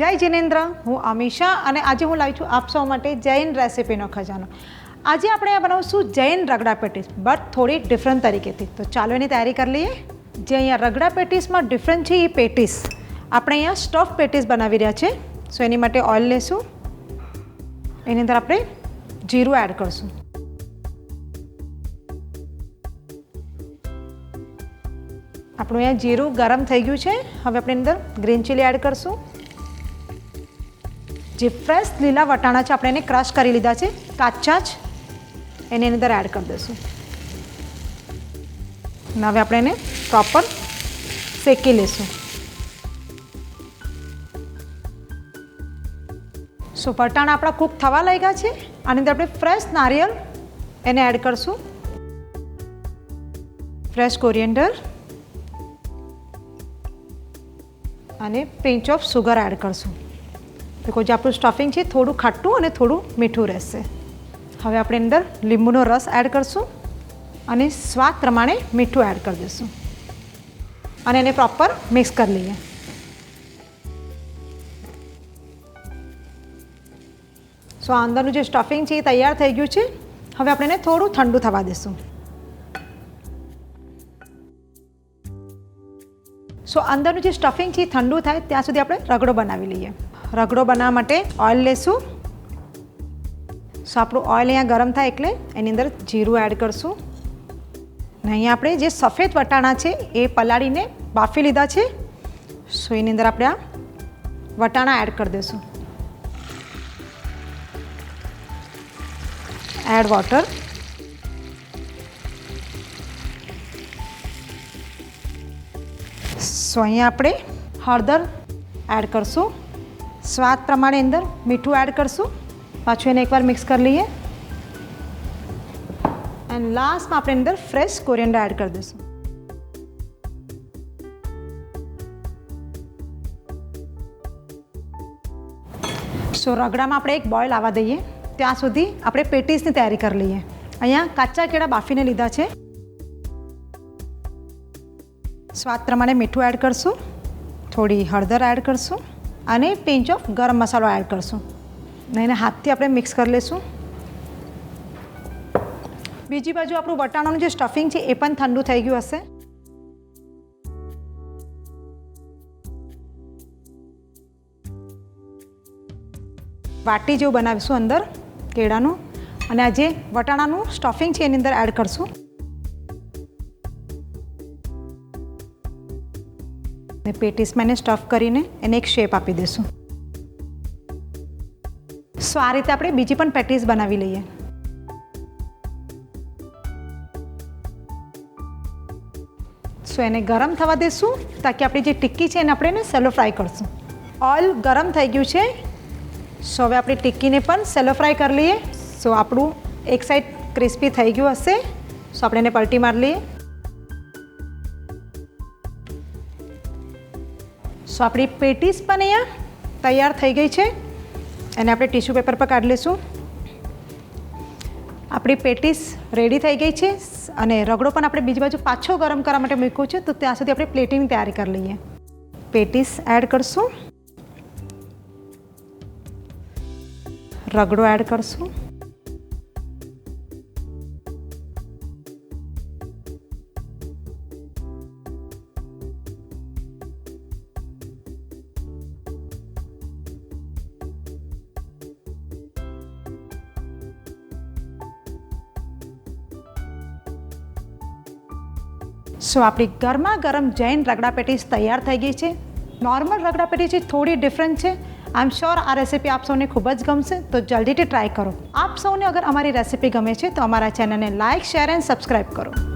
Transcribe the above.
જય જિનેન્દ્ર, હું અમીષા અને આજે હું લાવી છું આપ સૌ માટે જૈન રેસિપીનો ખજાનો. આજે આપણે આ બનાવશું જૈન રગડા પેટીસ, બટ થોડી ડિફરન્ટ તરીકેથી. તો ચાલો એની તૈયારી કરી લઈએ. જે અહીંયા રગડા પેટીસમાં ડિફરન્ટ છે એ પેટીસ, આપણે અહીંયા સ્ટફ પેટીસ બનાવી રહ્યા છે. સો એની માટે ઓઇલ લેશું, એની અંદર આપણે જીરું એડ કરશું. આપણું અહીંયા જીરું ગરમ થઈ ગયું છે. હવે આપણે અંદર ગ્રીન ચીલી એડ કરશું. જે ફ્રેશ લીલા વટાણા છે આપણે એને ક્રશ કરી લીધા છે, કાચા જ એની અંદર એડ કરી દઈશું. અને હવે આપણે એને પ્રોપર શેકી લઈશું. સો વટાણા આપણા કૂક થવા લાગ્યા છે. આની અંદર આપણે ફ્રેશ નારિયેળ એને એડ કરશું, ફ્રેશ કોરિએન્ડર અને પિંચ ઓફ સુગર એડ કરશું. બિકોઝ આપણું સ્ટફિંગ છે થોડું ખાટું અને થોડું મીઠું રહેશે. હવે આપણે અંદર લીંબુનો રસ એડ કરશું અને સ્વાદ પ્રમાણે મીઠું એડ કરી દઈશું અને એને પ્રોપર મિક્સ કરી લઈએ. સો અંદરનું જે સ્ટફિંગ છે એ તૈયાર થઈ ગયું છે. હવે આપણે એને થોડું ઠંડુ થવા દઈશું. સો અંદરનું જે સ્ટફિંગ છે એ ઠંડુ થાય ત્યાં સુધી આપણે રગડો બનાવી લઈએ. રગડો બનાવવા માટે ઓઇલ લેશું. સો આપણું ઓઇલ અહીંયા ગરમ થાય એટલે એની અંદર જીરું એડ કરશું. અને અહીંયા આપણે જે સફેદ વટાણા છે એ પલાળીને બાફી લીધા છે. સો એની અંદર આપણે આ વટાણા એડ કરી દઈશું. Add water. સો અહીંયા આપણે હળદર એડ કરશું. સ્વાદ પ્રમાણે અંદર મીઠું એડ કરશું. પાછું એને એકવાર મિક્સ કરી લઈએ. એન્ડ લાસ્ટમાં આપણે અંદર ફ્રેશ કોરિએન્ડર એડ કરી દઈશું. સો રગડામાં આપણે એક બોઇલ આવવા દઈએ. ત્યાં સુધી આપણે પેટીસની તૈયારી કરી લઈએ. અહીંયા કાચા કેળા બાફીને લીધા છે. સ્વાદ પ્રમાણે મીઠું એડ કરશું, થોડી હળદર એડ કરશું અને પિંચ ઓફ ગરમ મસાલો એડ કરશું. અને એને હાથથી આપણે મિક્સ કરી લઈશું. બીજી બાજુ આપણું વટાણાનું જે સ્ટફિંગ છે એ પણ ઠંડુ થઈ ગયું હશે. વાટી જેવું બનાવીશું અંદર કેળાનું અને આ જે વટાણાનું સ્ટફિંગ છે એની અંદર એડ કરશું. ને પેટીસમાં એને સ્ટફ કરીને એને એક શેપ આપી દઈશું. સો આ રીતે આપણે બીજી પણ પેટીસ બનાવી લઈએ. સો એને ગરમ થવા દઈશું તાકી આપણી જે ટિક્કી છે એને આપણે એને સેલો ફ્રાય કરશું. ઓઇલ ગરમ થઈ ગયું છે. સો હવે આપણી ટિક્કીને પણ સેલો ફ્રાય કરી લઈએ. સો આપણું એક સાઈડ ક્રિસ્પી થઈ ગયું હશે. સો આપણે એને પલટી મારી લઈએ. સો આપણી પેટીસ પણ અહીંયા તૈયાર થઈ ગઈ છે. એને આપણે ટીશ્યુ પેપર પર કાઢી લઈશું. આપણી પેટીસ રેડી થઈ ગઈ છે અને રગડો પણ આપણે બીજી બાજુ પાછો ગરમ કરવા માટે મૂક્યો છે. તો ત્યાં સુધી આપણે પ્લેટિંગની તૈયારી કરી લઈએ. પેટીસ એડ કરશું, રગડો એડ કરશું, સો આપણી ગરમા ગરમ જૈન રગડા પેટીસ તૈયાર થઈ ગઈ છે. નોર્મલ રગડા પેટીસ થોડી ડિફરન્ટ છે. આઈ એમ શ્યોર આ રેસીપી આપ સૌને ખૂબ જ ગમશે. તો જલ્દીથી ટ્રાય કરો. આપ સૌને અગર અમારી રેસીપી ગમે છે તો અમારા ચેનલને લાઇક, શેર એન્ડ સબસ્ક્રાઈબ કરો.